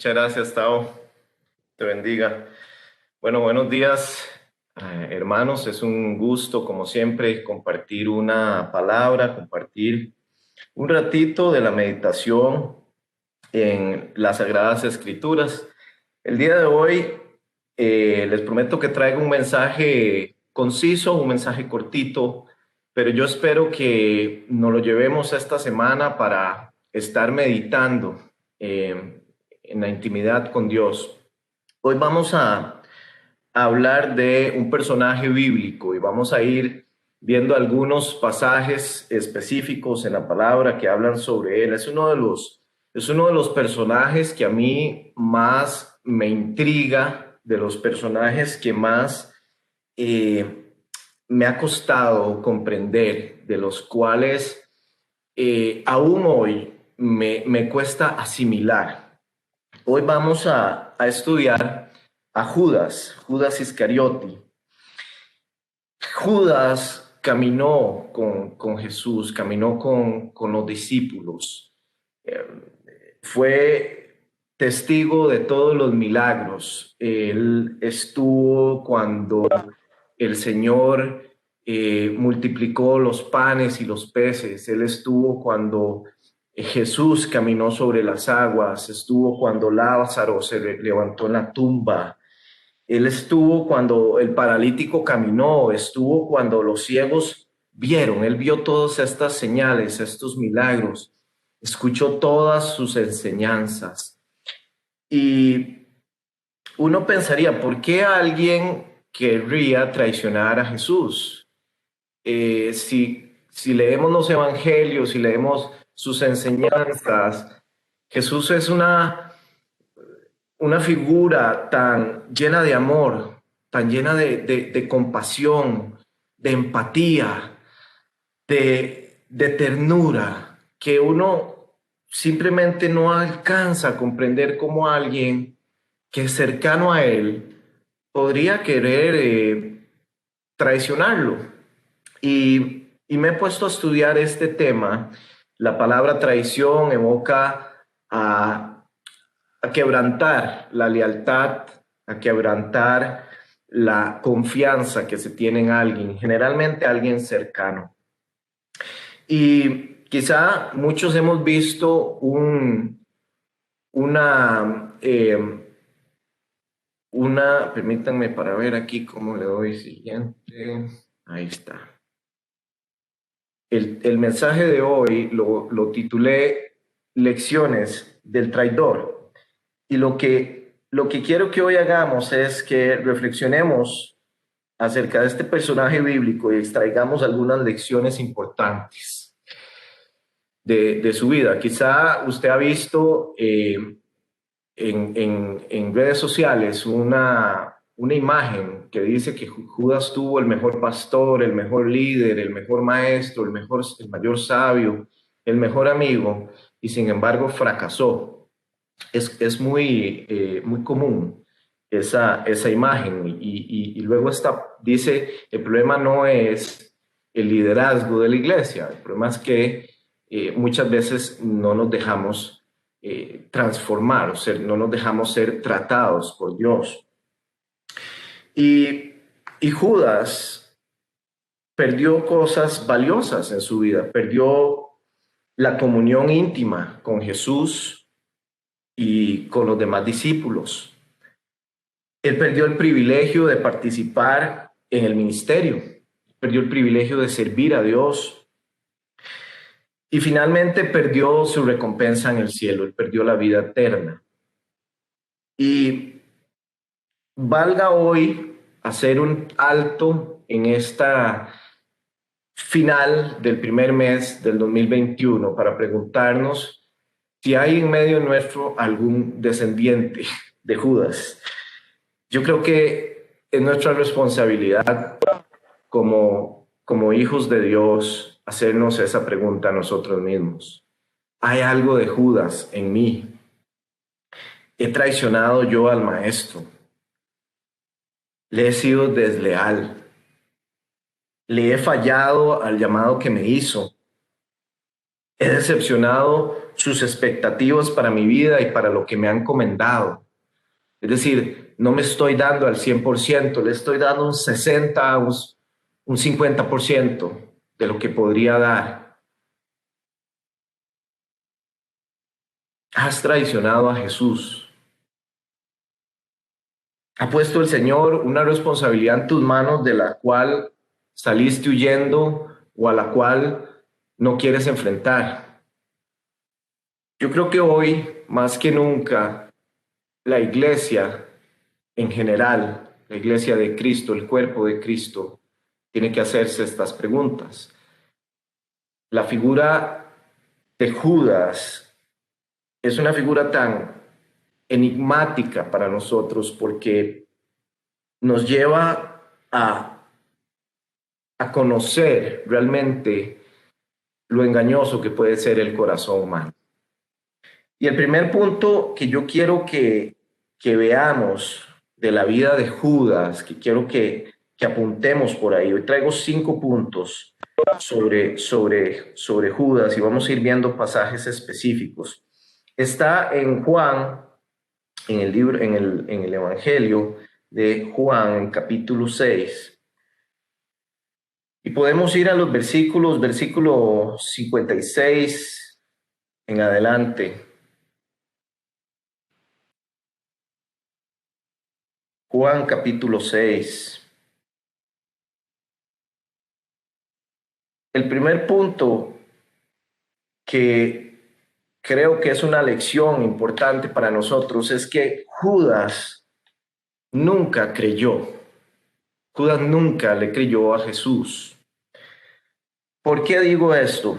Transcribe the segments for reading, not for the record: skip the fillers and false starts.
Muchas gracias, Tao. Te bendiga. Bueno, buenos días, hermanos. Es un gusto, como siempre, compartir una palabra, compartir un ratito de la meditación en las Sagradas Escrituras. El día de hoy les prometo que traigo un mensaje conciso, un mensaje cortito, pero yo espero que nos lo llevemos esta semana para estar meditando en la intimidad con Dios. Hoy vamos a hablar de un personaje bíblico y vamos a ir viendo algunos pasajes específicos en la palabra que hablan sobre él. Es uno de los personajes que a mí más me intriga, de los personajes que más me ha costado comprender, de los cuales aún hoy me cuesta asimilar. Hoy vamos a estudiar a Judas Iscariote. Judas caminó con Jesús, caminó con los discípulos. Fue testigo de todos los milagros. Él estuvo cuando el Señor multiplicó los panes y los peces. Él estuvo cuando Jesús caminó sobre las aguas. Estuvo cuando Lázaro se levantó en la tumba. Él estuvo cuando el paralítico caminó. Estuvo cuando los ciegos vieron. Él vio todas estas señales, estos milagros. Escuchó todas sus enseñanzas. Y uno pensaría, ¿por qué alguien querría traicionar a Jesús? Si leemos los evangelios, si leemos sus enseñanzas, Jesús es una figura tan llena de amor, tan llena de compasión, de empatía, de ternura, que uno simplemente no alcanza a comprender cómo alguien que es cercano a él podría querer traicionarlo. Y me he puesto a estudiar este tema. La palabra traición evoca a quebrantar la lealtad, a quebrantar la confianza que se tiene en alguien, generalmente alguien cercano. Y quizá muchos hemos visto permítanme para ver aquí cómo le doy siguiente. Ahí está. El mensaje de hoy lo titulé Lecciones del Traidor. Y lo que quiero que hoy hagamos es que reflexionemos acerca de este personaje bíblico y extraigamos algunas lecciones importantes de su vida. Quizá usted ha visto en redes sociales una imagen que dice que Judas tuvo el mejor pastor, el mejor líder, el mejor maestro, el mayor sabio, el mejor amigo, y sin embargo fracasó. Es muy común esa imagen. Y luego dice, el problema no es el liderazgo de la iglesia, el problema es que muchas veces no nos dejamos transformar, o sea, no nos dejamos ser tratados por Dios. Y Judas perdió cosas valiosas en su vida, perdió la comunión íntima con Jesús y con los demás discípulos. Él perdió el privilegio de participar en el ministerio, perdió el privilegio de servir a Dios y finalmente perdió su recompensa en el cielo, él perdió la vida eterna. Y valga hoy hacer un alto en esta final del primer mes del 2021 para preguntarnos si hay en medio nuestro algún descendiente de Judas. Yo creo que es nuestra responsabilidad como hijos de Dios hacernos esa pregunta a nosotros mismos. ¿Hay algo de Judas en mí? ¿He traicionado yo al maestro? ¿Le he sido desleal? ¿Le he fallado al llamado que me hizo? ¿He decepcionado sus expectativas para mi vida y para lo que me han encomendado. Es decir, no me estoy dando al 100%, le estoy dando un 60, un 50% de lo que podría dar. Has traicionado a Jesús. Ha puesto el Señor una responsabilidad en tus manos de la cual saliste huyendo o a la cual no quieres enfrentar. Yo creo que hoy, más que nunca, la iglesia en general, la iglesia de Cristo, el cuerpo de Cristo, tiene que hacerse estas preguntas. La figura de Judas es una figura tan enigmática para nosotros porque nos lleva a conocer realmente lo engañoso que puede ser el corazón humano. Y el primer punto que yo quiero que veamos de la vida de Judas, que quiero que apuntemos por ahí, hoy traigo 5 puntos sobre Judas y vamos a ir viendo pasajes específicos. Está en Juan, en el libro, en el Evangelio de Juan, en capítulo 6. Y podemos ir a los versículo 56 en adelante. Juan capítulo 6. El primer punto que creo que es una lección importante para nosotros es que Judas nunca creyó. Judas nunca le creyó a Jesús. ¿Por qué digo esto?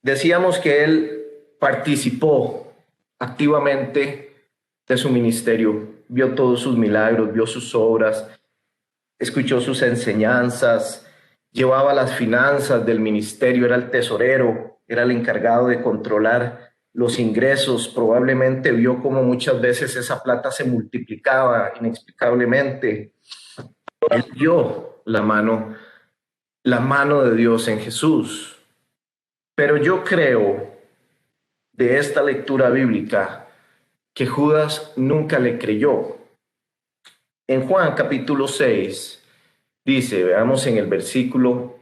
Decíamos que él participó activamente de su ministerio, vio todos sus milagros, vio sus obras, escuchó sus enseñanzas, llevaba las finanzas del ministerio, era el tesorero, era el encargado de controlar los ingresos, probablemente vio cómo muchas veces esa plata se multiplicaba inexplicablemente. Él vio la mano de Dios en Jesús. Pero yo creo de esta lectura bíblica que Judas nunca le creyó. En Juan capítulo 6 dice, veamos en el versículo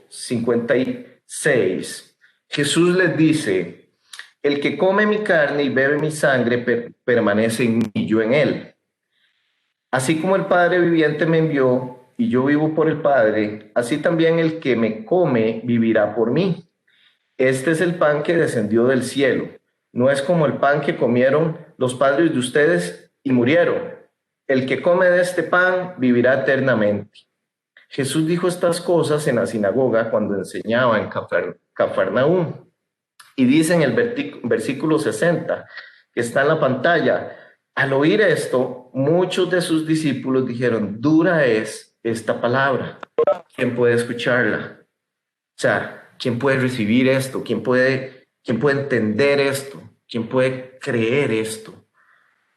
56, Jesús les dice, el que come mi carne y bebe mi sangre permanece en mí y yo en él. Así como el Padre viviente me envió y yo vivo por el Padre, así también el que me come vivirá por mí. Este es el pan que descendió del cielo. No es como el pan que comieron los padres de ustedes y murieron. El que come de este pan vivirá eternamente. Jesús dijo estas cosas en la sinagoga cuando enseñaba en Cafarnaúm. Y dice en el versículo 60, que está en la pantalla, al oír esto, muchos de sus discípulos dijeron, dura es esta palabra. ¿Quién puede escucharla? O sea, ¿quién puede recibir esto? ¿Quién puede entender esto? ¿Quién puede creer esto?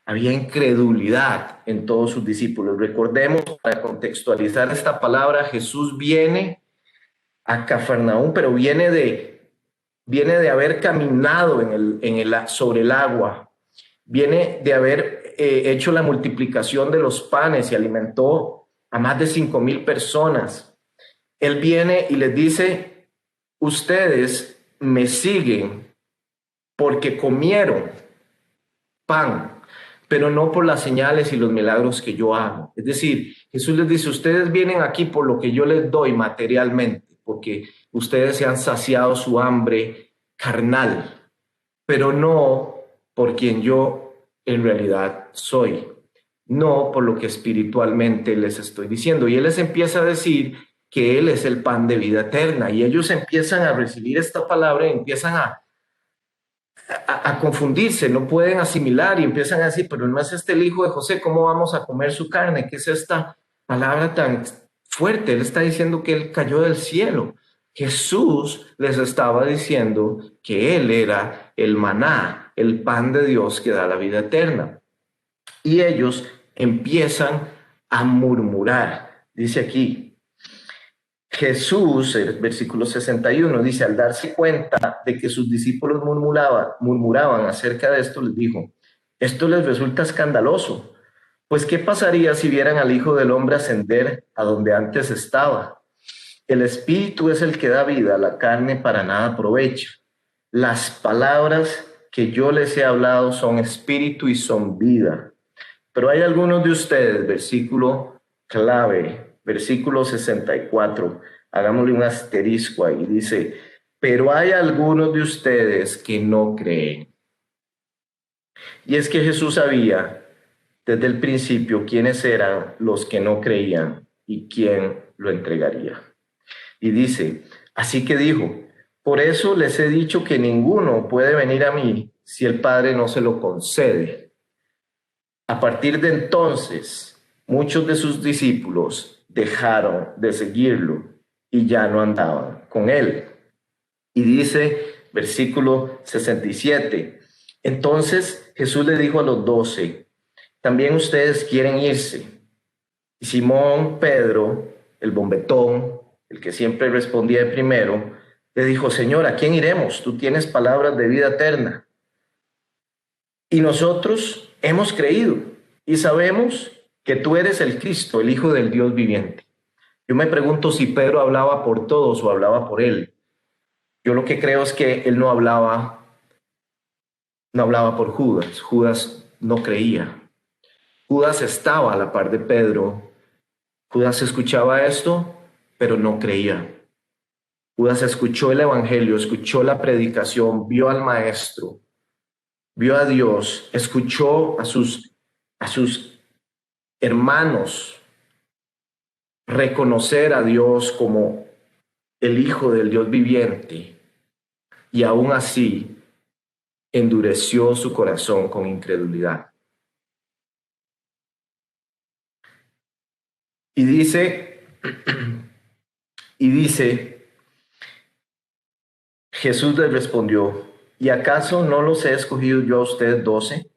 Había incredulidad en todos sus discípulos. Recordemos, para contextualizar esta palabra, Jesús viene a Cafarnaúm, pero viene de haber caminado sobre el agua, viene de haber hecho la multiplicación de los panes y alimentó a más de 5,000 personas. Él viene y les dice, ustedes me siguen porque comieron pan, pero no por las señales y los milagros que yo hago. Es decir, Jesús les dice, ustedes vienen aquí por lo que yo les doy materialmente, porque ustedes se han saciado su hambre carnal, pero no por quien yo en realidad soy, no por lo que espiritualmente les estoy diciendo. Y Él les empieza a decir que Él es el pan de vida eterna, y ellos empiezan a recibir esta palabra y empiezan a confundirse, no pueden asimilar y empiezan a decir, pero no es este el hijo de José, ¿cómo vamos a comer su carne? ¿Qué es esta palabra tan fuerte? Él está diciendo que Él cayó del cielo. Jesús les estaba diciendo que Él era el maná, el pan de Dios que da la vida eterna. Y ellos empiezan a murmurar. Dice aquí, Jesús, el versículo 61, dice, al darse cuenta de que sus discípulos murmuraban acerca de esto, les dijo, esto les resulta escandaloso, pues ¿qué pasaría si vieran al Hijo del Hombre ascender a donde antes estaba? El Espíritu es el que da vida, la carne para nada aprovecha. Las palabras que yo les he hablado son espíritu y son vida. Pero hay algunos de ustedes, versículo clave, versículo 64, hagámosle un asterisco ahí, dice, pero hay algunos de ustedes que no creen. Y es que Jesús sabía desde el principio quiénes eran los que no creían y quién lo entregaría. Y dice, así que dijo, por eso les he dicho que ninguno puede venir a mí si el Padre no se lo concede. A partir de entonces, muchos de sus discípulos dejaron de seguirlo y ya no andaban con él. Y dice, versículo 67, entonces Jesús le dijo a los 12, también ustedes quieren irse. Y Simón Pedro, el bombetón, el que siempre respondía de primero, le dijo, Señor, ¿a quién iremos? Tú tienes palabras de vida eterna. Y nosotros hemos creído y sabemos que tú eres el Cristo, el Hijo del Dios viviente. Yo me pregunto si Pedro hablaba por todos o hablaba por él. Yo lo que creo es que él no hablaba por Judas. Judas no creía. Judas estaba a la par de Pedro. Judas escuchaba esto, pero no creía. Judas escuchó el evangelio, escuchó la predicación, vio al maestro, vio a Dios, escuchó a sus hermanos reconocer a Dios como el Hijo del Dios viviente, y aún así endureció su corazón con incredulidad. Y dice, Jesús les respondió, ¿y acaso no los he escogido yo a ustedes 12?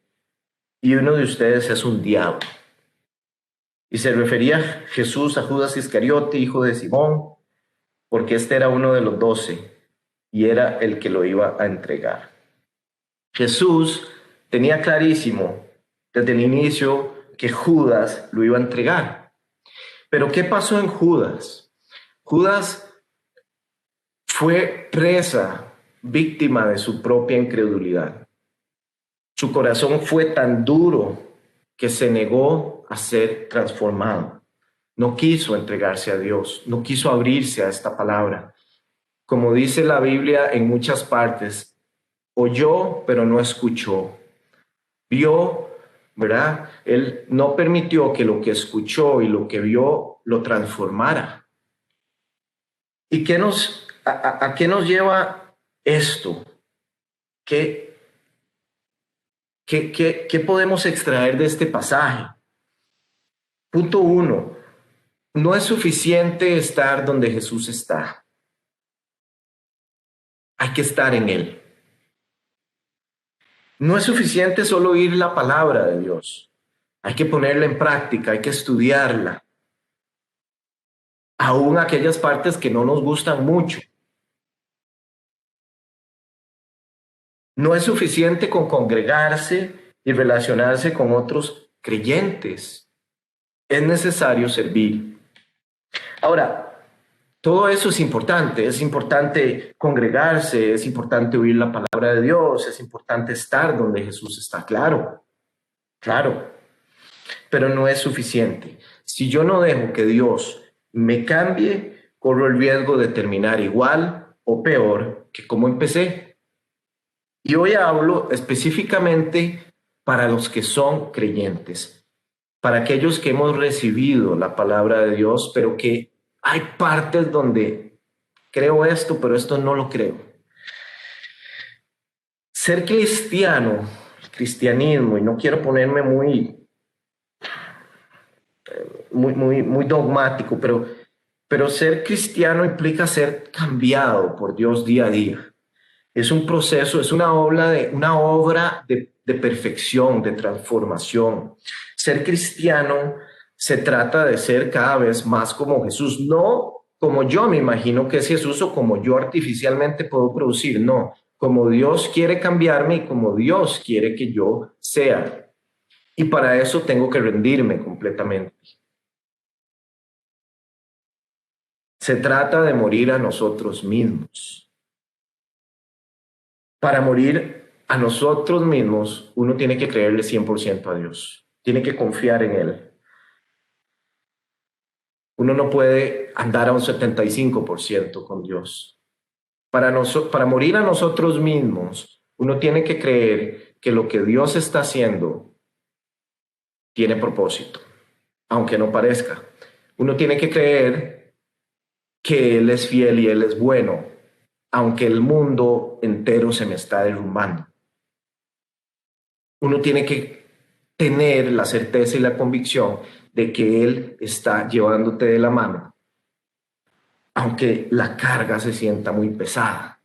Y uno de ustedes es un diablo. Y se refería Jesús a Judas Iscariote, hijo de Simón, porque este era uno de los 12 y era el que lo iba a entregar. Jesús tenía clarísimo desde el inicio que Judas lo iba a entregar. Pero ¿qué pasó en Judas? Judas fue presa, víctima de su propia incredulidad. Su corazón fue tan duro que se negó a ser transformado. No quiso entregarse a Dios, no quiso abrirse a esta palabra. Como dice la Biblia en muchas partes, oyó, pero no escuchó. Vio, ¿verdad? Él no permitió que lo que escuchó y lo que vio lo transformara. ¿Y a qué nos lleva esto? ¿Qué podemos extraer de este pasaje? Punto 1. No es suficiente estar donde Jesús está. Hay que estar en Él. No es suficiente solo oír la palabra de Dios. Hay que ponerla en práctica, hay que estudiarla. Aún aquellas partes que no nos gustan mucho. No es suficiente con congregarse y relacionarse con otros creyentes. Es necesario servir. Ahora, todo eso es importante congregarse, es importante oír la palabra de Dios, es importante estar donde Jesús está, claro, pero no es suficiente. Si yo no dejo que Dios me cambie, corro el riesgo de terminar igual o peor que como empecé. Y hoy hablo específicamente para los que son creyentes, para aquellos que hemos recibido la palabra de Dios, pero que hay partes donde creo esto, pero esto no lo creo. Ser cristiano, cristianismo, y no quiero ponerme muy dogmático, pero ser cristiano implica ser cambiado por Dios día a día. Es un proceso, es una obra de perfección, de transformación. Ser cristiano se trata de ser cada vez más como Jesús, no como yo me imagino que es Jesús o como yo artificialmente puedo producir. No, como Dios quiere cambiarme y como Dios quiere que yo sea. Y para eso tengo que rendirme completamente. Se trata de morir a nosotros mismos. Para morir a nosotros mismos, uno tiene que creerle 100% a Dios. Tiene que confiar en Él. Uno no puede andar a un 75% con Dios. Para morir a nosotros mismos, uno tiene que creer que lo que Dios está haciendo tiene propósito, aunque no parezca. Uno tiene que creer que Él es fiel y Él es bueno, aunque el mundo entero se me está derrumbando. Uno tiene que tener la certeza y la convicción de que Él está llevándote de la mano, aunque la carga se sienta muy pesada.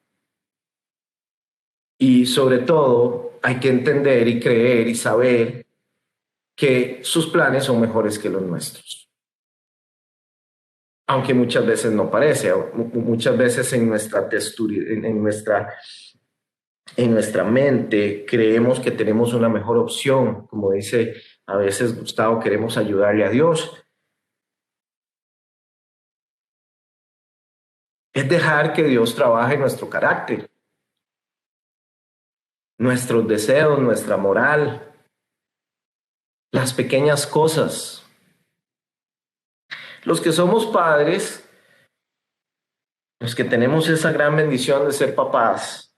Y sobre todo hay que entender y creer y saber que sus planes son mejores que los nuestros. Aunque muchas veces no parece, muchas veces en nuestra textura, en nuestra mente creemos que tenemos una mejor opción. Como dice a veces Gustavo, queremos ayudarle a Dios. Es dejar que Dios trabaje nuestro carácter, nuestros deseos, nuestra moral, las pequeñas cosas. Los que somos padres, los que tenemos esa gran bendición de ser papás,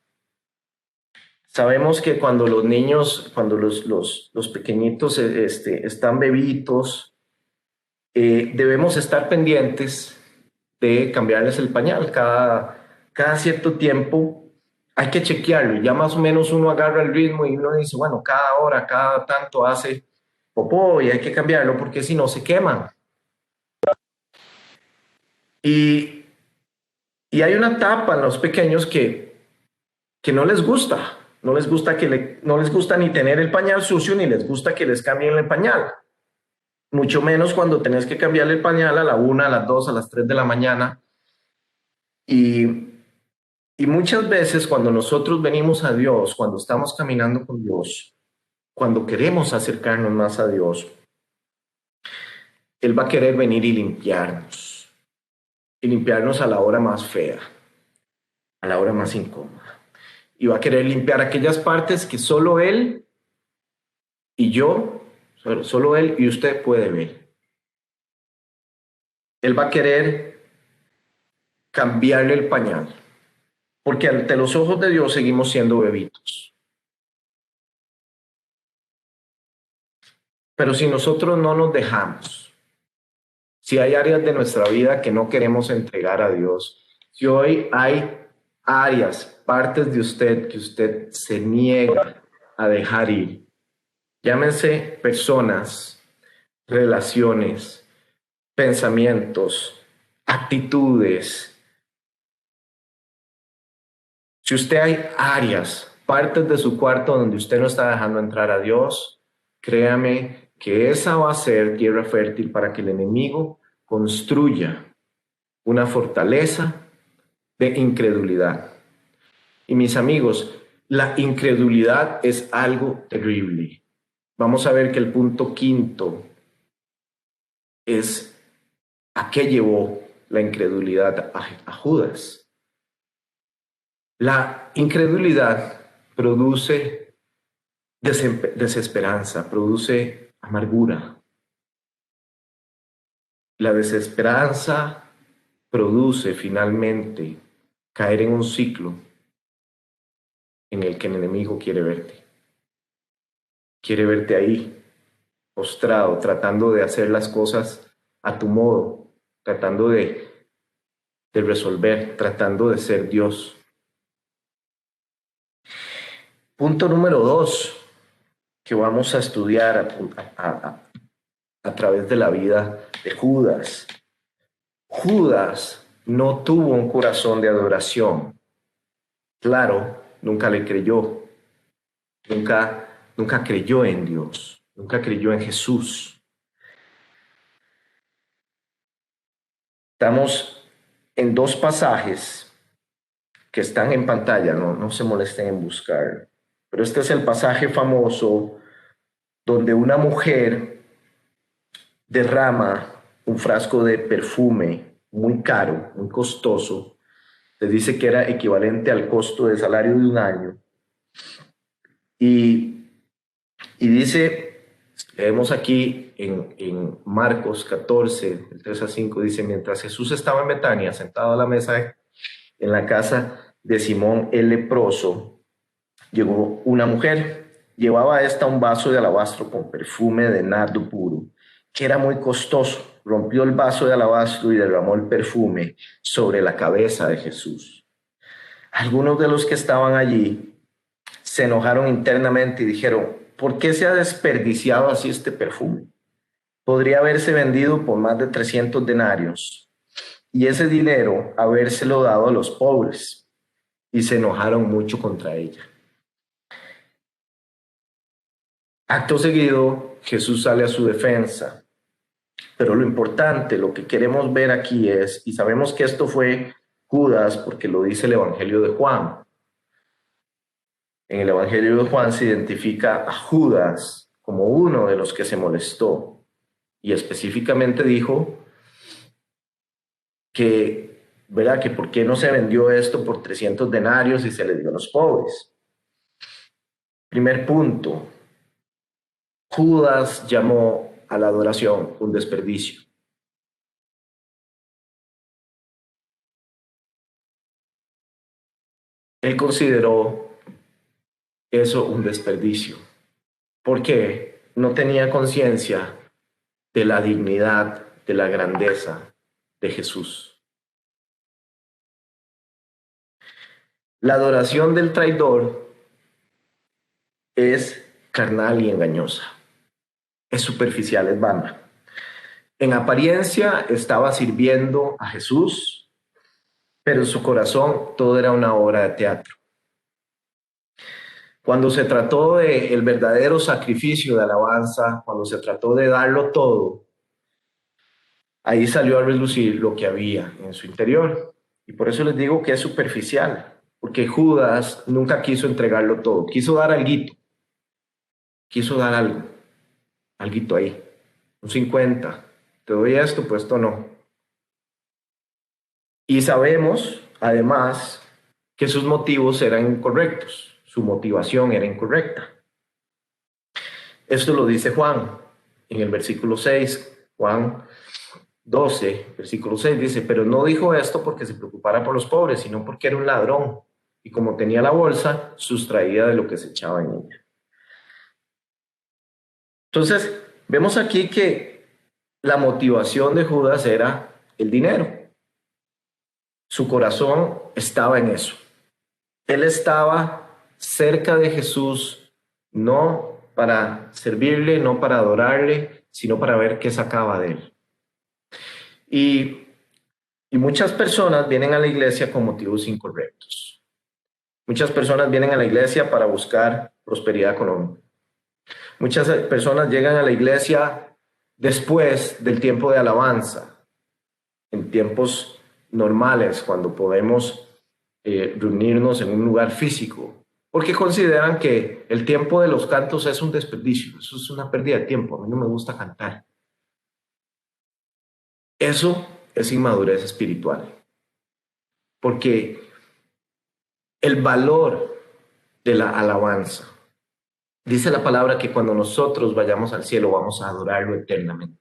sabemos que cuando los niños, cuando los pequeñitos están bebitos, debemos estar pendientes de cambiarles el pañal cada cierto tiempo. Hay que chequearlo, ya más o menos uno agarra el ritmo y uno dice, bueno, cada hora, cada tanto hace popó y hay que cambiarlo porque si no se queman. Y, y hay una etapa en los pequeños que no les gusta, no les gusta ni tener el pañal sucio ni les gusta que les cambien el pañal. Mucho menos cuando tenés que cambiarle el pañal a la 1, a las 2, a las 3 de la mañana. Y, y muchas veces cuando nosotros venimos a Dios, cuando estamos caminando con Dios, cuando queremos acercarnos más a Dios, Él va a querer venir y limpiarnos a la hora más fea, a la hora más incómoda. Y va a querer limpiar aquellas partes que solo Él y yo, solo Él y usted puede ver. Él va a querer cambiarle el pañal, porque ante los ojos de Dios seguimos siendo bebitos. Pero si nosotros no nos dejamos, si hay áreas de nuestra vida que no queremos entregar a Dios, si hoy hay áreas, partes de usted que usted se niega a dejar ir, llámense personas, relaciones, pensamientos, actitudes. Si usted hay áreas, partes de su cuarto donde usted no está dejando entrar a Dios, créame que esa va a ser tierra fértil para que el enemigo construya una fortaleza de incredulidad. Y mis amigos, la incredulidad es algo terrible. Vamos a ver que el punto quinto es a qué llevó la incredulidad a Judas. La incredulidad produce desesperanza, produce amargura. La desesperanza produce finalmente caer en un ciclo en el que el enemigo quiere verte. Quiere verte ahí, postrado, tratando de hacer las cosas a tu modo, tratando de resolver, tratando de ser Dios. Punto número 2 que vamos a estudiar a través de la vida de Judas. Judas no tuvo un corazón de adoración. Claro, nunca le creyó. Nunca creyó en Dios. Nunca creyó en Jesús. Estamos en dos pasajes que están en pantalla, no se molesten en buscar. Pero este es el pasaje famoso donde una mujer derrama un frasco de perfume muy caro, muy costoso. Se dice que era equivalente al costo de salario de un año. Y, y dice, leemos aquí en Marcos 14, el 3 a 5, dice, mientras Jesús estaba en Betania, sentado a la mesa en la casa de Simón el leproso, llegó una mujer. Llevaba esta un vaso de alabastro con perfume de nardo puro, que era muy costoso. Rompió el vaso de alabastro y derramó el perfume sobre la cabeza de Jesús. Algunos de los que estaban allí se enojaron internamente y dijeron, ¿por qué se ha desperdiciado así este perfume? Podría haberse vendido por más de 300 denarios y ese dinero habérselo dado a los pobres. Y se enojaron mucho contra ella. Acto seguido, Jesús sale a su defensa. Pero lo importante, lo que queremos ver aquí es, y sabemos que esto fue Judas porque lo dice el Evangelio de Juan. En el Evangelio de Juan se identifica a Judas como uno de los que se molestó. Y específicamente dijo que, ¿verdad? Que por qué no se vendió esto por 300 denarios y se le dio a los pobres. Primer punto, Judas llamó a la adoración un desperdicio. Él consideró eso un desperdicio, porque no tenía conciencia de la dignidad, de la grandeza de Jesús. La adoración del traidor es carnal y engañosa, es superficial, es vana. En apariencia estaba sirviendo a Jesús, pero en su corazón todo era una obra de teatro. Cuando se trató de el verdadero sacrificio de alabanza, cuando se trató de darlo todo, ahí salió a relucir lo que había en su interior. Y por eso les digo que es superficial, porque Judas nunca quiso entregarlo todo, quiso dar alguito, quiso dar algo, alguito ahí, un 50. Te doy esto, pues esto no. Y sabemos, además, que sus motivos eran incorrectos, su motivación era incorrecta. Esto lo dice Juan en el versículo 6, Juan 12, versículo 6 dice, pero no dijo esto porque se preocupara por los pobres, sino porque era un ladrón y como tenía la bolsa, sustraía de lo que se echaba en ella. Entonces, vemos aquí que la motivación de Judas era el dinero. Su corazón estaba en eso. Él estaba cerca de Jesús, no para servirle, no para adorarle, sino para ver qué sacaba de él. Y muchas personas vienen a la iglesia con motivos incorrectos. Muchas personas vienen a la iglesia para buscar prosperidad económica. Muchas personas llegan a la iglesia después del tiempo de alabanza, en tiempos normales, cuando podemos reunirnos en un lugar físico, porque consideran que el tiempo de los cantos es un desperdicio, eso es una pérdida de tiempo, a mí no me gusta cantar. Eso es inmadurez espiritual, porque el valor de la alabanza, dice la palabra que cuando nosotros vayamos al cielo vamos a adorarlo eternamente.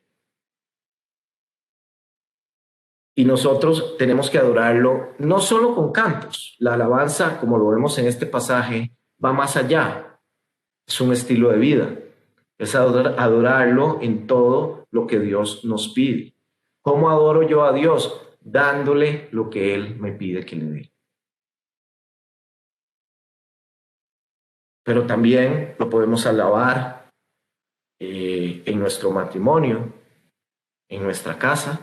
Y nosotros tenemos que adorarlo no solo con cantos. La alabanza, como lo vemos en este pasaje, va más allá. Es un estilo de vida. Es adorarlo en todo lo que Dios nos pide. ¿Cómo adoro yo a Dios? Dándole lo que Él me pide que le dé. Pero también lo podemos alabar en nuestro matrimonio, en nuestra casa,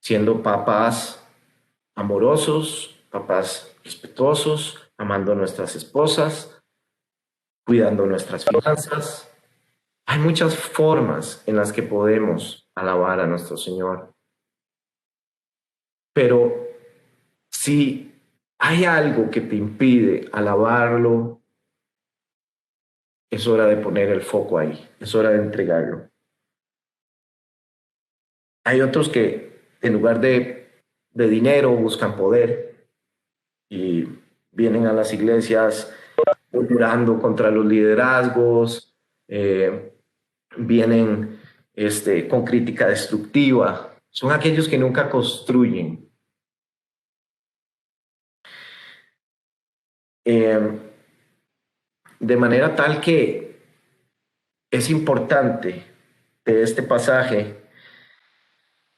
siendo papás amorosos, papás respetuosos, amando a nuestras esposas, cuidando nuestras finanzas. Hay muchas formas en las que podemos alabar a nuestro Señor. Pero Si hay algo que te impide alabarlo, es hora de poner el foco ahí, es hora de entregarlo. Hay otros que en lugar de dinero buscan poder y vienen a las iglesias murmurando contra los liderazgos, vienen con crítica destructiva. Son aquellos que nunca construyen. Eh, de manera tal que es importante de este pasaje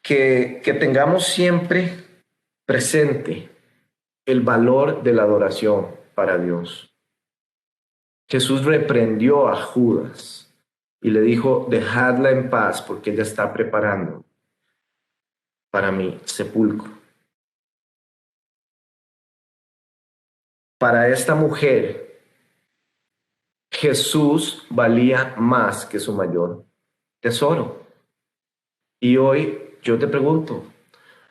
que tengamos siempre presente el valor de la adoración para Dios. Jesús reprendió a Judas y le dijo, dejadla en paz porque ella está preparando para mi sepulcro. Para esta mujer, Jesús valía más que su mayor tesoro. Y hoy yo te pregunto,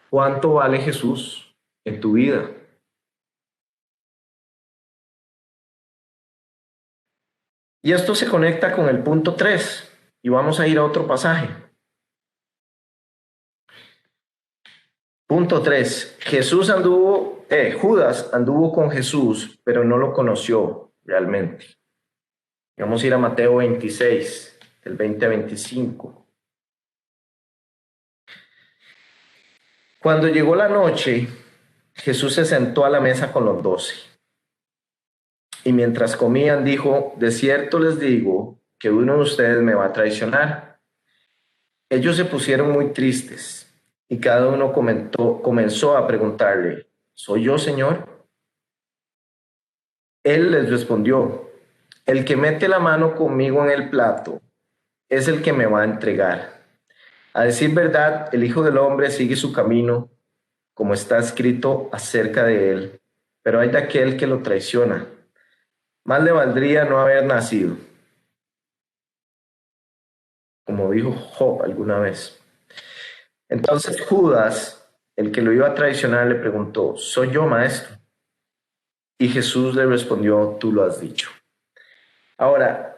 ¿cuánto vale Jesús en tu vida? Y esto se conecta con el punto 3 y vamos a ir a otro pasaje. Punto 3. Judas anduvo con Jesús, pero no lo conoció realmente. Vamos a ir a Mateo 26, del 20 a 25. Cuando llegó la noche, Jesús se sentó a la mesa con los 12. Y mientras comían, dijo, de cierto les digo que uno de ustedes me va a traicionar. Ellos se pusieron muy tristes y cada uno comenzó a preguntarle, ¿soy yo, Señor? Él les respondió, el que mete la mano conmigo en el plato es el que me va a entregar. A decir verdad, el Hijo del Hombre sigue su camino, como está escrito acerca de él, pero hay de aquel que lo traiciona. Más le valdría no haber nacido, como dijo Job alguna vez. Entonces Judas, el que lo iba a traicionar, le preguntó, ¿soy yo, maestro? Y Jesús le respondió, tú lo has dicho. Ahora,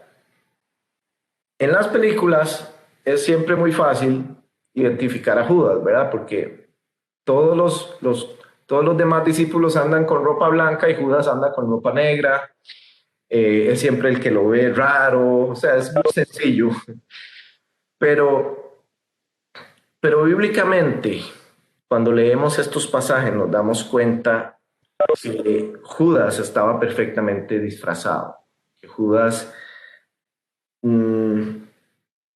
en las películas es siempre muy fácil identificar a Judas, ¿verdad? Porque todos todos los demás discípulos andan con ropa blanca y Judas anda con ropa negra. Es siempre el que lo ve raro, o sea, es muy sencillo. Pero, pero bíblicamente, cuando leemos estos pasajes, nos damos cuenta que Judas estaba perfectamente disfrazado, que Judas mm,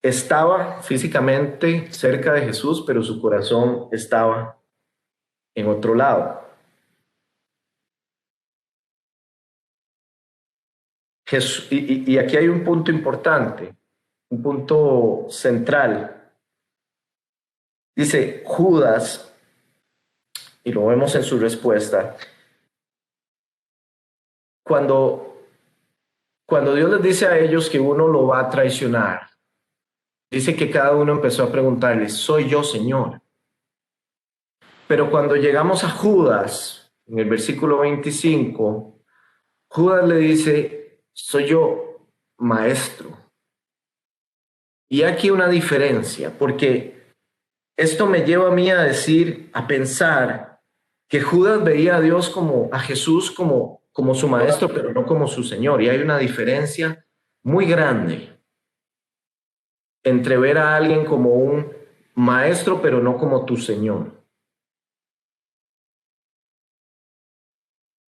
estaba físicamente cerca de Jesús, pero su corazón estaba en otro lado. Y aquí hay un punto importante, un punto central. Dice Judas, y lo vemos en su respuesta, cuando, cuando Dios les dice a ellos que uno lo va a traicionar, dice que cada uno empezó a preguntarle, ¿soy yo, Señor? Pero cuando llegamos a Judas, en el versículo 25, Judas le dice, soy yo, maestro. Y aquí una diferencia, porque esto me lleva a mí a decir, a pensar que Judas veía a Dios como, a Jesús como su maestro, pero no como su Señor. Y hay una diferencia muy grande entre ver a alguien como un maestro, pero no como tu Señor.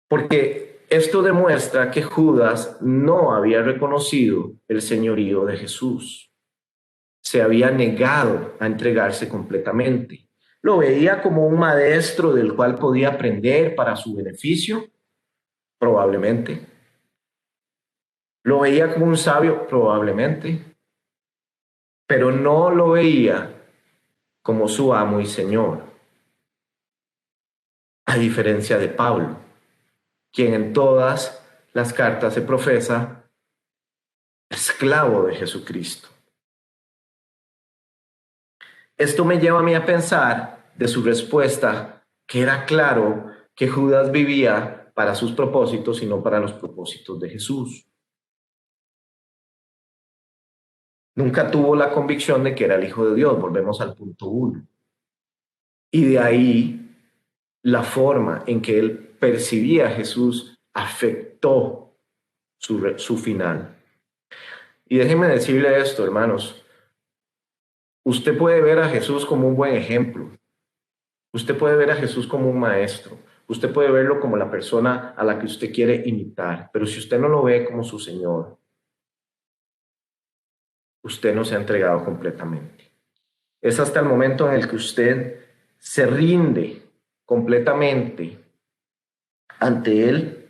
Porque esto demuestra que Judas no había reconocido el señorío de Jesús. Se había negado a entregarse completamente. Lo veía como un maestro del cual podía aprender para su beneficio, probablemente. Lo veía como un sabio, probablemente. Pero no lo veía como su amo y señor, a diferencia de Pablo, quien en todas las cartas se profesa esclavo de Jesucristo. Esto me lleva a mí a pensar de su respuesta que era claro que Judas vivía para sus propósitos y no para los propósitos de Jesús. Nunca tuvo la convicción de que era el Hijo de Dios, volvemos al punto 1. Y de ahí la forma en que él percibía a Jesús afectó su final. Y déjenme decirle esto, hermanos, usted puede ver a Jesús como un buen ejemplo, usted puede ver a Jesús como un maestro, usted puede verlo como la persona a la que usted quiere imitar, pero si usted no lo ve como su Señor, usted no se ha entregado completamente. Es hasta el momento en el que usted se rinde completamente ante Él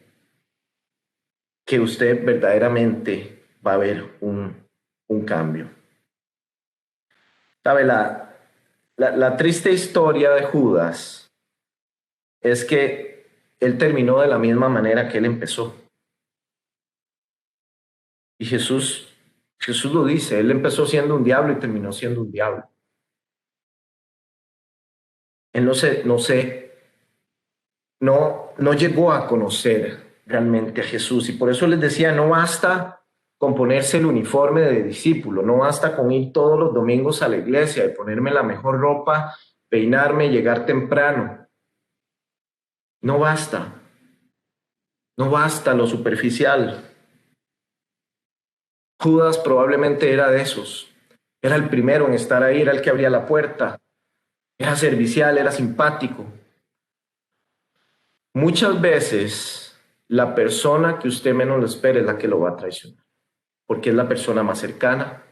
que usted verdaderamente va a ver un cambio. ¿Sabe? La triste historia de Judas es que él terminó de la misma manera que él empezó. Y Jesús lo dice, él empezó siendo un diablo y terminó siendo un diablo. Él no llegó a conocer realmente a Jesús. Y por eso les decía, no basta con ponerse el uniforme de discípulo, no basta con ir todos los domingos a la iglesia y ponerme la mejor ropa, peinarme, llegar temprano. No basta. No basta lo superficial. Judas probablemente era de esos. Era el primero en estar ahí, era el que abría la puerta. Era servicial, era simpático. Muchas veces la persona que usted menos lo espera es la que lo va a traicionar, porque es la persona más cercana.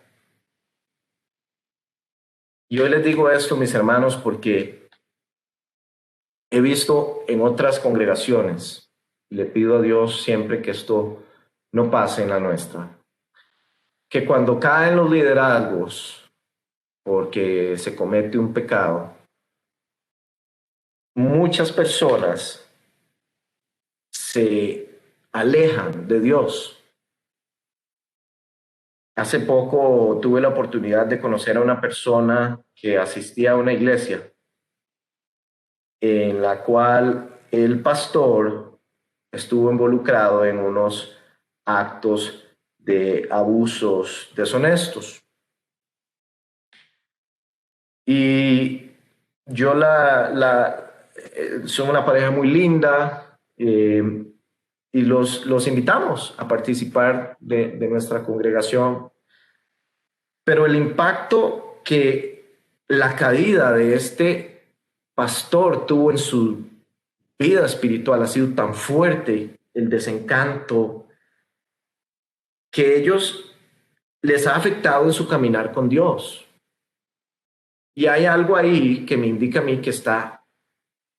Y hoy les digo esto, mis hermanos, porque he visto en otras congregaciones, y le pido a Dios siempre que esto no pase en la nuestra, que cuando caen los liderazgos, porque se comete un pecado, muchas personas se alejan de Dios. Hace poco tuve la oportunidad de conocer a una persona que asistía a una iglesia en la cual el pastor estuvo involucrado en unos actos de abusos deshonestos. Y yo son una pareja muy linda, y los invitamos a participar de nuestra congregación. Pero el impacto que la caída de este pastor tuvo en su vida espiritual ha sido tan fuerte, el desencanto, que ellos les ha afectado en su caminar con Dios. Y hay algo ahí que me indica a mí que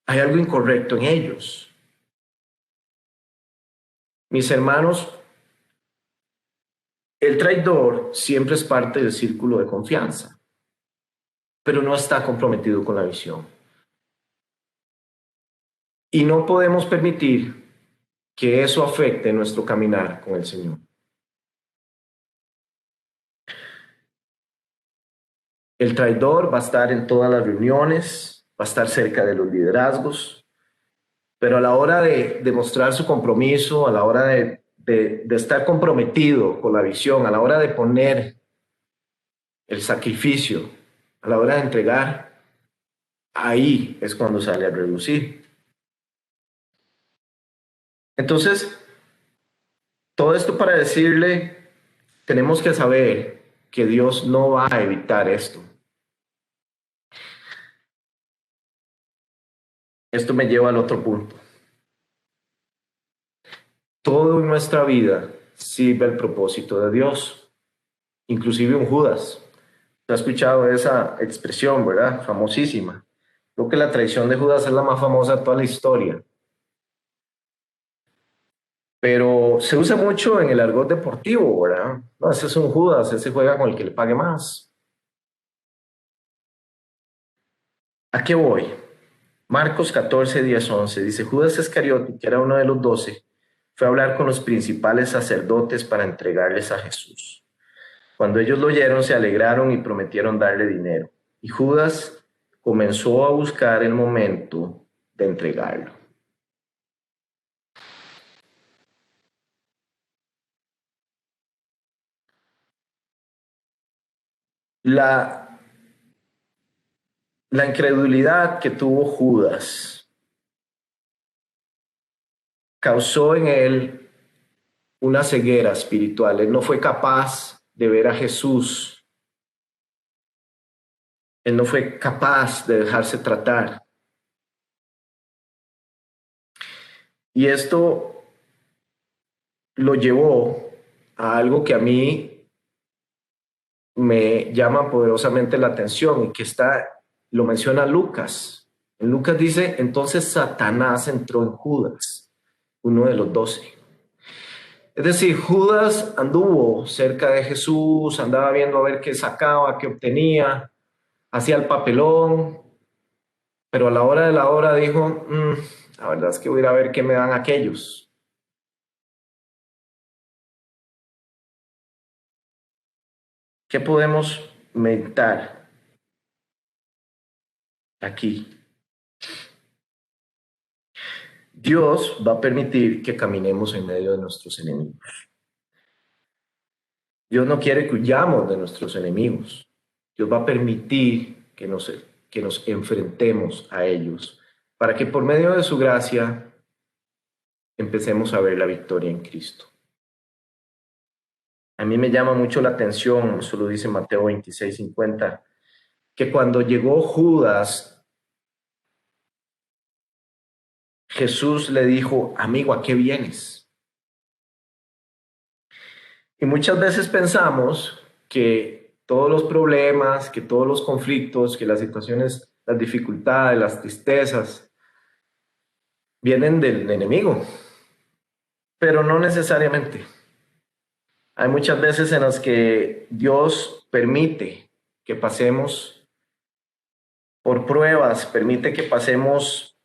hay algo incorrecto en ellos. Mis hermanos, el traidor siempre es parte del círculo de confianza, pero no está comprometido con la visión. Y no podemos permitir que eso afecte nuestro caminar con el Señor. El traidor va a estar en todas las reuniones, va a estar cerca de los liderazgos, pero a la hora de demostrar su compromiso, a la hora de estar comprometido con la visión, a la hora de poner el sacrificio, a la hora de entregar, ahí es cuando sale a relucir. Entonces, todo esto para decirle, tenemos que saber que Dios no va a evitar esto. Esto me lleva al otro punto. Todo en nuestra vida sirve al propósito de Dios, inclusive un Judas. ¿Te has escuchado esa expresión, verdad? Famosísima. Creo que la traición de Judas es la más famosa de toda la historia. Pero se usa mucho en el argot deportivo, ¿verdad? No, ese es un Judas, ese juega con el que le pague más. ¿A qué voy? Marcos 14, 10, 11 dice, Judas Iscariote, que era uno de los 12, fue a hablar con los principales sacerdotes para entregarles a Jesús. Cuando ellos lo oyeron, se alegraron y prometieron darle dinero. Y Judas comenzó a buscar el momento de entregarlo. La, la incredulidad que tuvo Judas causó en él una ceguera espiritual. Él no fue capaz de ver a Jesús. Él no fue capaz de dejarse tratar. Y esto lo llevó a algo que a mí me llama poderosamente la atención y que lo menciona Lucas. En Lucas dice, entonces Satanás entró en Judas, uno de los 12. Es decir, Judas anduvo cerca de Jesús, andaba viendo a ver qué sacaba, qué obtenía, hacía el papelón, pero a la hora de la hora dijo, la verdad es que voy a ir a ver qué me dan aquellos. ¿Qué podemos meditar aquí? Dios va a permitir que caminemos en medio de nuestros enemigos. Dios no quiere que huyamos de nuestros enemigos. Dios va a permitir que nos enfrentemos a ellos para que por medio de su gracia empecemos a ver la victoria en Cristo. A mí me llama mucho la atención, eso lo dice Mateo 26:50, que cuando llegó Judas, Jesús le dijo, amigo, ¿a qué vienes? Y muchas veces pensamos que todos los problemas, que todos los conflictos, que las situaciones, las dificultades, las tristezas, vienen del enemigo, pero no necesariamente. Hay muchas veces en las que Dios permite que pasemos por pruebas, permite que pasemos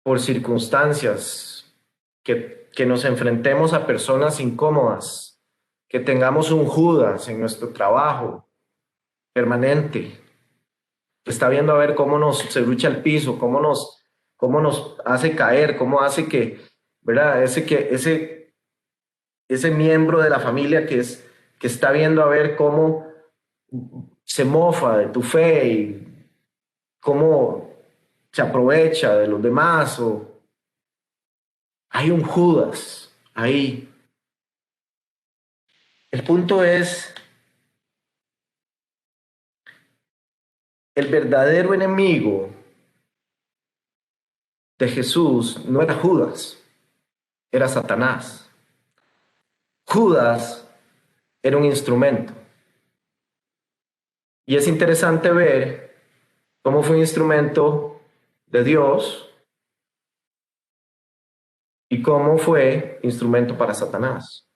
por circunstancias, que nos enfrentemos a personas incómodas, que tengamos un Judas en nuestro trabajo permanente, que está viendo a ver cómo nos se lucha el piso, cómo nos hace caer, cómo hace que, ¿verdad? Ese miembro de la familia que está viendo a ver cómo se mofa de tu fe y cómo se aprovecha de los demás. O hay un Judas ahí. El punto es, el verdadero enemigo de Jesús no era Judas, era Satanás. Judas era un instrumento. Y es interesante ver cómo fue un instrumento de Dios y cómo fue instrumento para Satanás.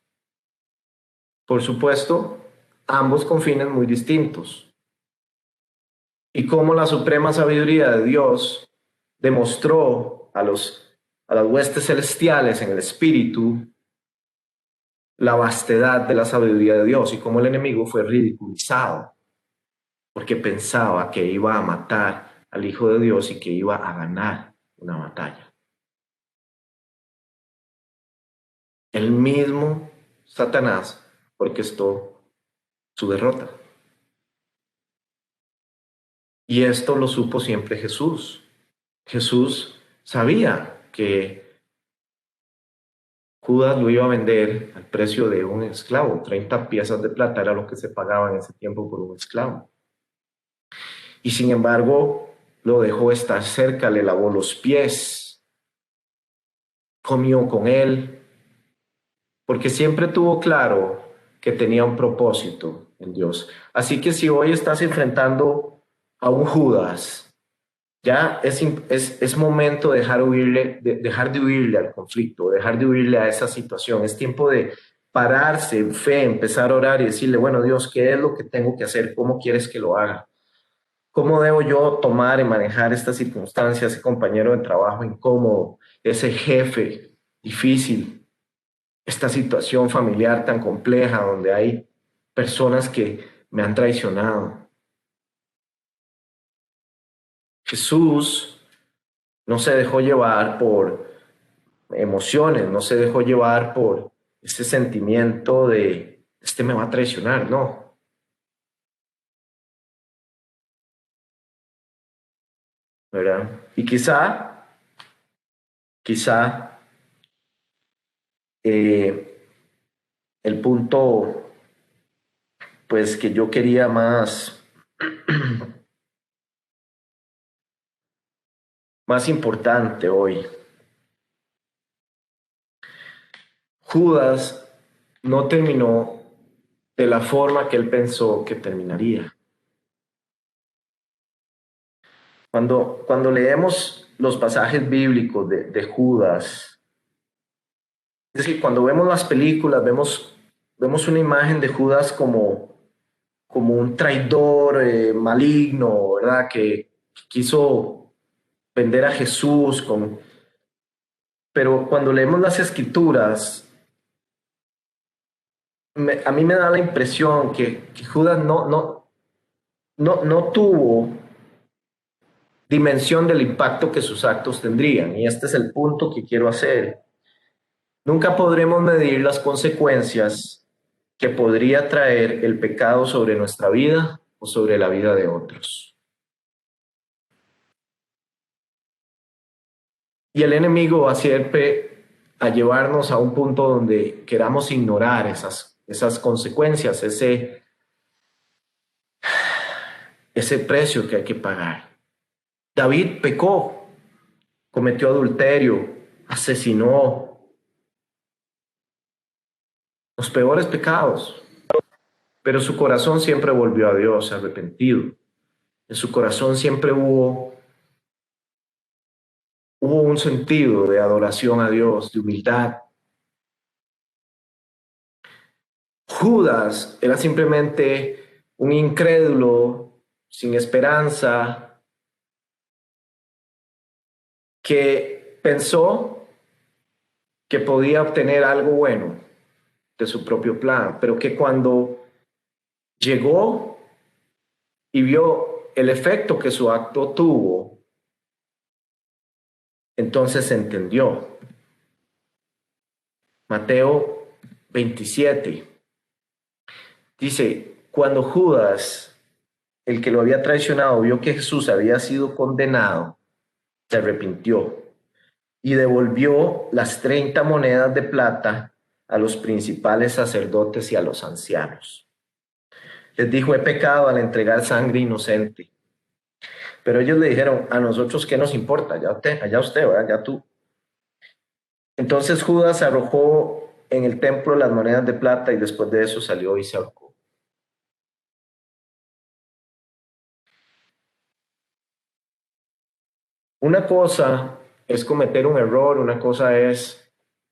Por supuesto, ambos con fines muy distintos. Y cómo la suprema sabiduría de Dios demostró a las huestes celestiales en el espíritu la vastedad de la sabiduría de Dios y cómo el enemigo fue ridiculizado porque pensaba que iba a matar al Hijo de Dios y que iba a ganar una batalla. El mismo Satanás orquestó su derrota. Y esto lo supo siempre Jesús. Jesús sabía que Judas lo iba a vender al precio de un esclavo. 30 piezas de plata era lo que se pagaba en ese tiempo por un esclavo. Y sin embargo, lo dejó estar cerca, le lavó los pies, comió con él, porque siempre tuvo claro que tenía un propósito en Dios. Así que si hoy estás enfrentando a un Judas, ya es momento de dejar de huirle al conflicto, dejar de huirle a esa situación. Es tiempo de pararse en fe, empezar a orar y decirle, bueno, Dios, ¿qué es lo que tengo que hacer? ¿Cómo quieres que lo haga? ¿Cómo debo yo tomar y manejar estas circunstancias, ese compañero de trabajo incómodo, ese jefe difícil, esta situación familiar tan compleja donde hay personas que me han traicionado? Jesús no se dejó llevar por emociones, no se dejó llevar por ese sentimiento de, este me va a traicionar, no. ¿verdad? Y quizá eh, el punto, pues, que yo quería más importante hoy. Judas no terminó de la forma que él pensó que terminaría. Cuando leemos los pasajes bíblicos de Judas, es decir, cuando vemos las películas, vemos una imagen de Judas como un traidor maligno, ¿verdad? Que quiso vender a Jesús. Pero cuando leemos las escrituras, a mí me da la impresión que Judas no tuvo dimensión del impacto que sus actos tendrían. Y este es el punto que quiero hacer. Nunca podremos medir las consecuencias que podría traer el pecado sobre nuestra vida o sobre la vida de otros. Y el enemigo va siempre a llevarnos a un punto donde queramos ignorar esas consecuencias, ese precio que hay que pagar. David pecó, cometió adulterio, asesinó, los peores pecados, pero su corazón siempre volvió a Dios arrepentido. En su corazón siempre hubo un sentido de adoración a Dios, de humildad. Judas era simplemente un incrédulo sin esperanza que pensó que podía obtener algo bueno de su propio plan, pero que cuando llegó y vio el efecto que su acto tuvo, entonces entendió. Mateo 27 dice, cuando Judas, el que lo había traicionado, vio que Jesús había sido condenado, se arrepintió y devolvió las 30 monedas de plata a los principales sacerdotes y a los ancianos. Les dijo, he pecado al entregar sangre inocente. Pero ellos le dijeron, a nosotros qué nos importa, allá usted, ¿verdad? Ya tú. Entonces Judas arrojó en el templo las monedas de plata y después de eso salió y se ahorcó. Una cosa es cometer un error, una cosa es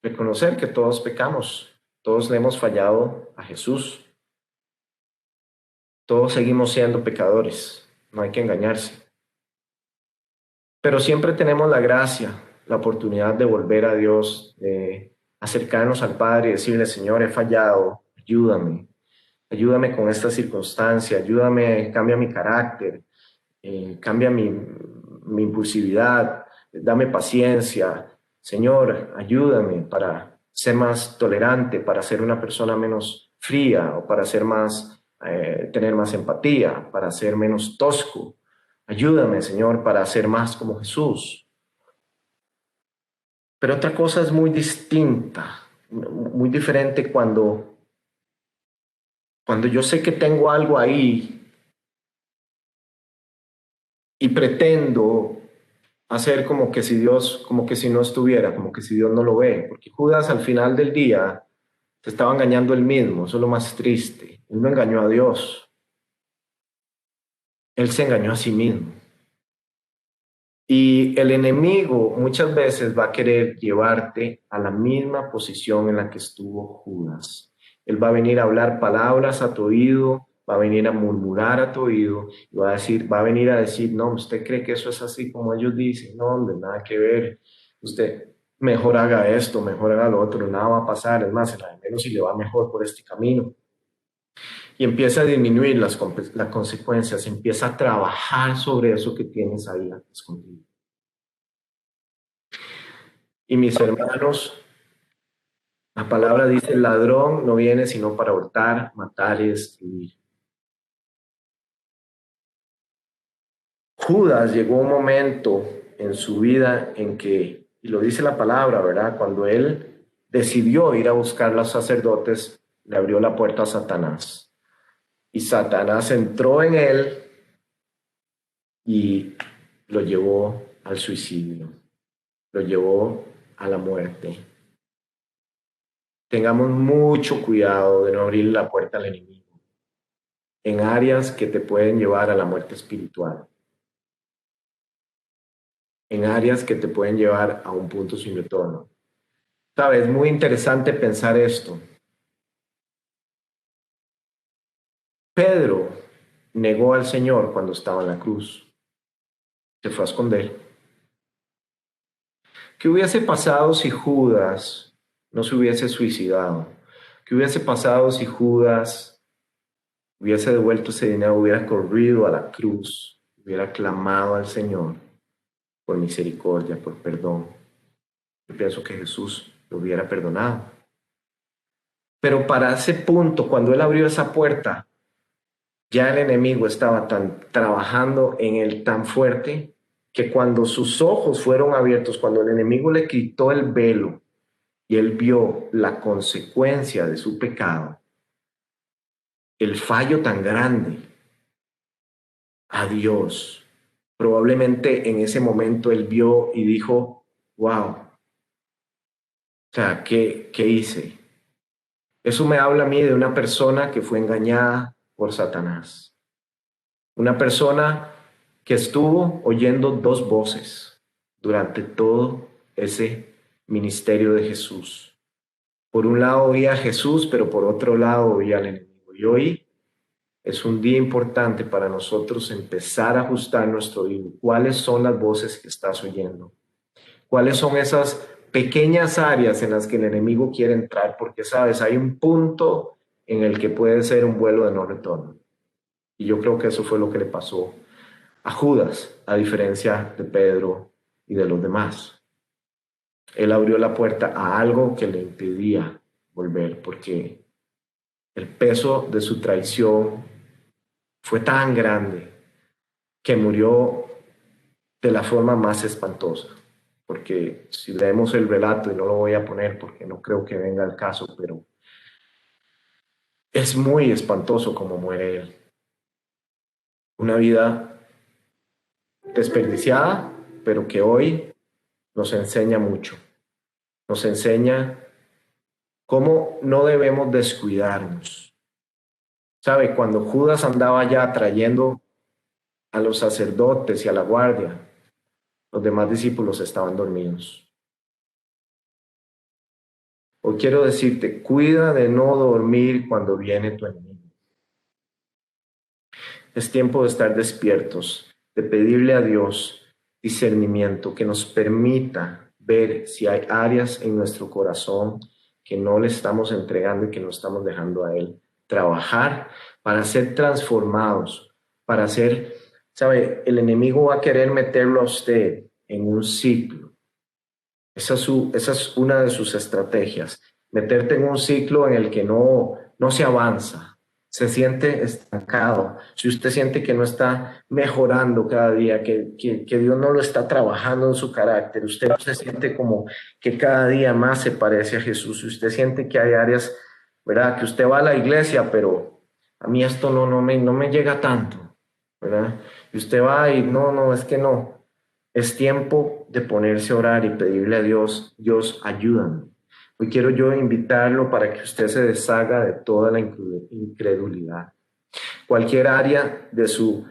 reconocer que todos pecamos, todos le hemos fallado a Jesús, todos seguimos siendo pecadores, no hay que engañarse. Pero siempre tenemos la gracia, la oportunidad de volver a Dios, de acercarnos al Padre y decirle, Señor, he fallado, ayúdame con esta circunstancia, ayúdame, cambia mi carácter, cambia mi impulsividad, dame paciencia. Señor, ayúdame para ser más tolerante, para ser una persona menos fría o para tener más empatía, para ser menos tosco. Ayúdame, Señor, para ser más como Jesús. Pero otra cosa es muy distinta, muy diferente cuando yo sé que tengo algo ahí y pretendo hacer como que si no estuviera, como que si Dios no lo ve, porque Judas al final del día se estaba engañando él mismo, eso es lo más triste. Él no engañó a Dios, él se engañó a sí mismo. Y el enemigo muchas veces va a querer llevarte a la misma posición en la que estuvo Judas. Él va a venir a hablar palabras a tu oído, va a venir a murmurar a tu oído, y va a venir a decir, no, usted cree que eso es así como ellos dicen, no, hombre, nada que ver, usted mejor haga esto, mejor haga lo otro, nada va a pasar, es más, al menos si le va mejor por este camino. Y empieza a disminuir las consecuencias, empieza a trabajar sobre eso que tienes ahí escondido. Y mis hermanos, la palabra dice, el ladrón no viene sino para hurtar, matar y destruir. Judas llegó un momento en su vida en que, y lo dice la palabra, ¿verdad? Cuando él decidió ir a buscar a los sacerdotes, le abrió la puerta a Satanás. Y Satanás entró en él y lo llevó al suicidio, lo llevó a la muerte. Tengamos mucho cuidado de no abrir la puerta al enemigo en áreas que te pueden llevar a la muerte espiritual, en áreas que te pueden llevar a un punto sin retorno. Sabes, es muy interesante pensar esto. Pedro negó al Señor cuando estaba en la cruz, se fue a esconder. ¿Qué hubiese pasado si Judas no se hubiese suicidado? ¿Qué hubiese pasado si Judas hubiese devuelto ese dinero, hubiera corrido a la cruz, hubiera clamado al Señor por misericordia, por perdón? Yo pienso que Jesús lo hubiera perdonado. Pero para ese punto, cuando él abrió esa puerta, ya el enemigo estaba trabajando en él tan fuerte que cuando sus ojos fueron abiertos, cuando el enemigo le quitó el velo y él vio la consecuencia de su pecado, el fallo tan grande a Dios, probablemente en ese momento él vio y dijo, wow, o sea, ¿qué hice? Eso me habla a mí de una persona que fue engañada por Satanás. Una persona que estuvo oyendo dos voces durante todo ese ministerio de Jesús. Por un lado oía a Jesús, pero por otro lado oía al enemigo. Y hoy es un día importante para nosotros empezar a ajustar nuestro oído. ¿Cuáles son las voces que estás oyendo? ¿Cuáles son esas pequeñas áreas en las que el enemigo quiere entrar? Porque, sabes, hay un punto en el que puede ser un vuelo de no retorno. Y yo creo que eso fue lo que le pasó a Judas, a diferencia de Pedro y de los demás. Él abrió la puerta a algo que le impedía volver, porque el peso de su traición fue tan grande que murió de la forma más espantosa. Porque si leemos el relato, y no lo voy a poner porque no creo que venga al caso, pero es muy espantoso como muere él. Una vida desperdiciada, pero que hoy nos enseña mucho. Nos enseña cómo no debemos descuidarnos. ¿Sabe? Cuando Judas andaba ya trayendo a los sacerdotes y a la guardia, los demás discípulos estaban dormidos. Hoy quiero decirte, cuida de no dormir cuando viene tu enemigo. Es tiempo de estar despiertos, de pedirle a Dios discernimiento que nos permita ver si hay áreas en nuestro corazón que no le estamos entregando y que no estamos dejando a Él trabajar para ser transformados, para ser, ¿sabe? El enemigo va a querer meterlo a usted en un ciclo. Esa es una de sus estrategias, meterte en un ciclo en el que no se avanza, se siente estancado. Si usted siente que no está mejorando cada día, que Dios no lo está trabajando en su carácter, usted no se siente como que cada día más se parece a Jesús, si usted siente que hay áreas, ¿verdad? Que usted va a la iglesia, pero a mí esto no me llega tanto, ¿verdad? Y usted va y no, es que no. Es tiempo de ponerse a orar y pedirle a Dios, Dios, ayúdame. Hoy quiero yo invitarlo para que usted se deshaga de toda la incredulidad. Cualquier área de su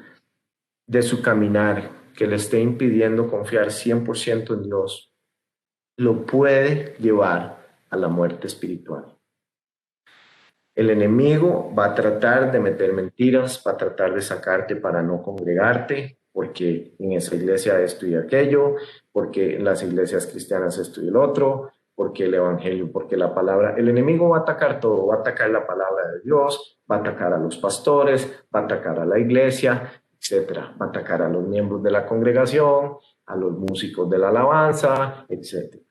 caminar que le esté impidiendo confiar 100% en Dios, lo puede llevar a la muerte espiritual. El enemigo va a tratar de meter mentiras, va a tratar de sacarte para no congregarte, porque en esa iglesia esto y aquello, porque en las iglesias cristianas esto y el otro, porque el evangelio, porque la palabra, el enemigo va a atacar todo, va a atacar la palabra de Dios, va a atacar a los pastores, va a atacar a la iglesia, etcétera, va a atacar a los miembros de la congregación, a los músicos de la alabanza, etcétera.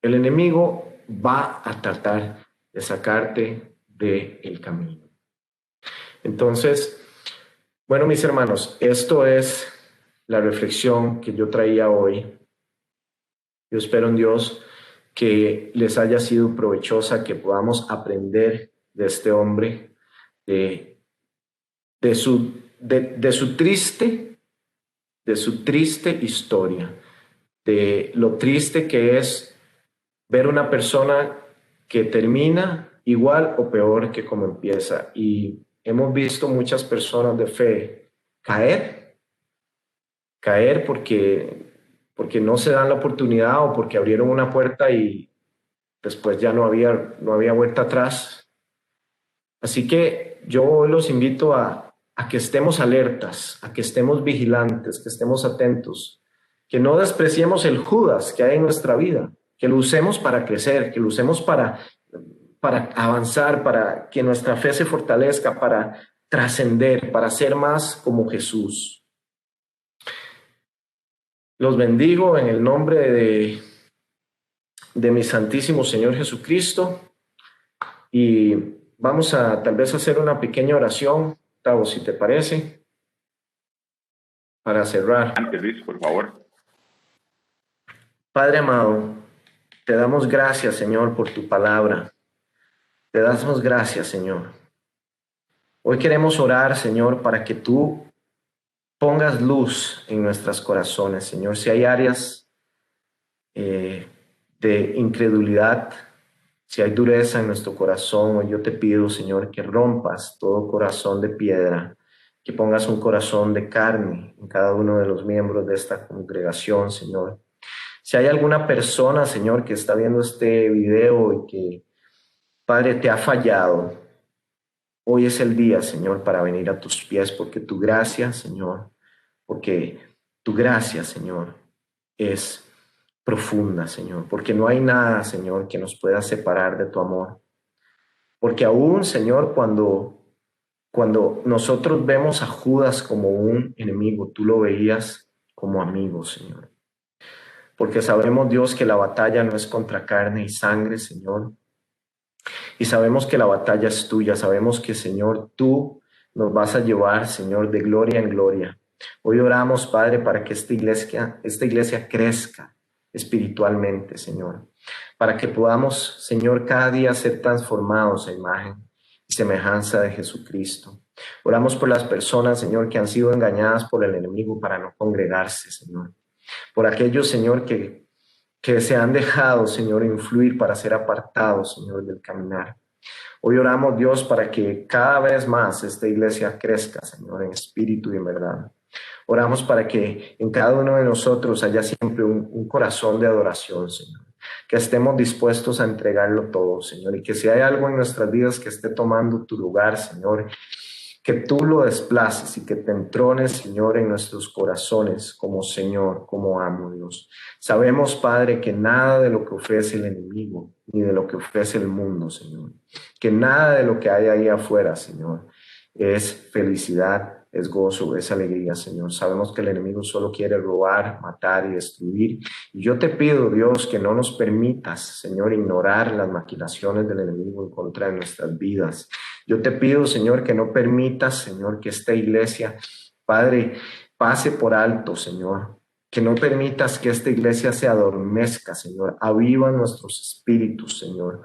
El enemigo va a tratar de sacarte del camino. Entonces, bueno, mis hermanos, esto es la reflexión que yo traía hoy. Yo espero en Dios que les haya sido provechosa, que podamos aprender de este hombre, de, de su triste historia, de lo triste que es ver una persona que termina igual o peor que como empieza. Y hemos visto muchas personas de fe caer porque no se dan la oportunidad o porque abrieron una puerta y después ya no había vuelta atrás. Así que yo los invito a que estemos alertas, a que estemos vigilantes, que estemos atentos, que no despreciemos el Judas que hay en nuestra vida, que lo usemos para crecer, que lo usemos para avanzar, para que nuestra fe se fortalezca, para trascender, para ser más como Jesús. Los bendigo en el nombre de mi Santísimo Señor Jesucristo y vamos a tal vez hacer una pequeña oración, Tavo, si te parece, para cerrar. Antes, Luis, por favor. Padre amado, te damos gracias, Señor, por tu palabra. Te damos gracias, Señor. Hoy queremos orar, Señor, para que tú pongas luz en nuestros corazones, Señor. Si hay áreas de incredulidad, si hay dureza en nuestro corazón, hoy yo te pido, Señor, que rompas todo corazón de piedra, que pongas un corazón de carne en cada uno de los miembros de esta congregación, Señor. Si hay alguna persona, Señor, que está viendo este video y que, Padre, te ha fallado, hoy es el día, Señor, para venir a tus pies, porque tu gracia, Señor, porque tu gracia, Señor, es profunda, Señor, porque no hay nada, Señor, que nos pueda separar de tu amor. Porque aún, Señor, cuando nosotros vemos a Judas como un enemigo, tú lo veías como amigo, Señor. Porque sabemos, Dios, que la batalla no es contra carne y sangre, Señor. Y sabemos que la batalla es tuya. Sabemos que, Señor, tú nos vas a llevar, Señor, de gloria en gloria. Hoy oramos, Padre, para que esta iglesia crezca espiritualmente, Señor. Para que podamos, Señor, cada día ser transformados a imagen y semejanza de Jesucristo. Oramos por las personas, Señor, que han sido engañadas por el enemigo para no congregarse, Señor. Por aquellos, Señor, que se han dejado, Señor, influir para ser apartados, Señor, del caminar. Hoy oramos, Dios, para que cada vez más esta iglesia crezca, Señor, en espíritu y en verdad. Oramos para que en cada uno de nosotros haya siempre un corazón de adoración, Señor. Que estemos dispuestos a entregarlo todo, Señor. Y que si hay algo en nuestras vidas que esté tomando tu lugar, Señor, que tú lo desplaces y que te entrones, Señor, en nuestros corazones como Señor, como amo, Dios. Sabemos, Padre, que nada de lo que ofrece el enemigo, ni de lo que ofrece el mundo, Señor, que nada de lo que hay ahí afuera, Señor, es felicidad, es gozo, es alegría, Señor. Sabemos que el enemigo solo quiere robar, matar y destruir. Y yo te pido, Dios, que no nos permitas, Señor, ignorar las maquinaciones del enemigo en contra de nuestras vidas. Yo te pido, Señor, que no permitas, Señor, que esta iglesia, Padre, pase por alto, Señor. Que no permitas que esta iglesia se adormezca, Señor. Aviva nuestros espíritus, Señor.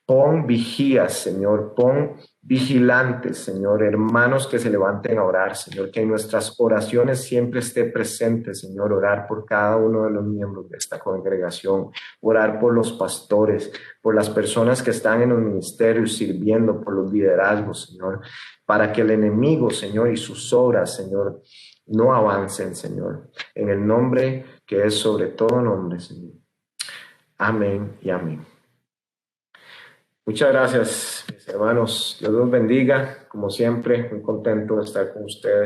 Pon vigías, Señor, pon vigilantes, Señor, hermanos que se levanten a orar, Señor, que en nuestras oraciones siempre esté presente, Señor, orar por cada uno de los miembros de esta congregación, orar por los pastores, por las personas que están en los ministerios sirviendo, por los liderazgos, Señor, para que el enemigo, Señor, y sus obras, Señor, no avancen, Señor, en el nombre que es sobre todo nombre, Señor. Amén y amén. Muchas gracias, mis hermanos. Dios los bendiga. Como siempre, muy contento de estar con ustedes.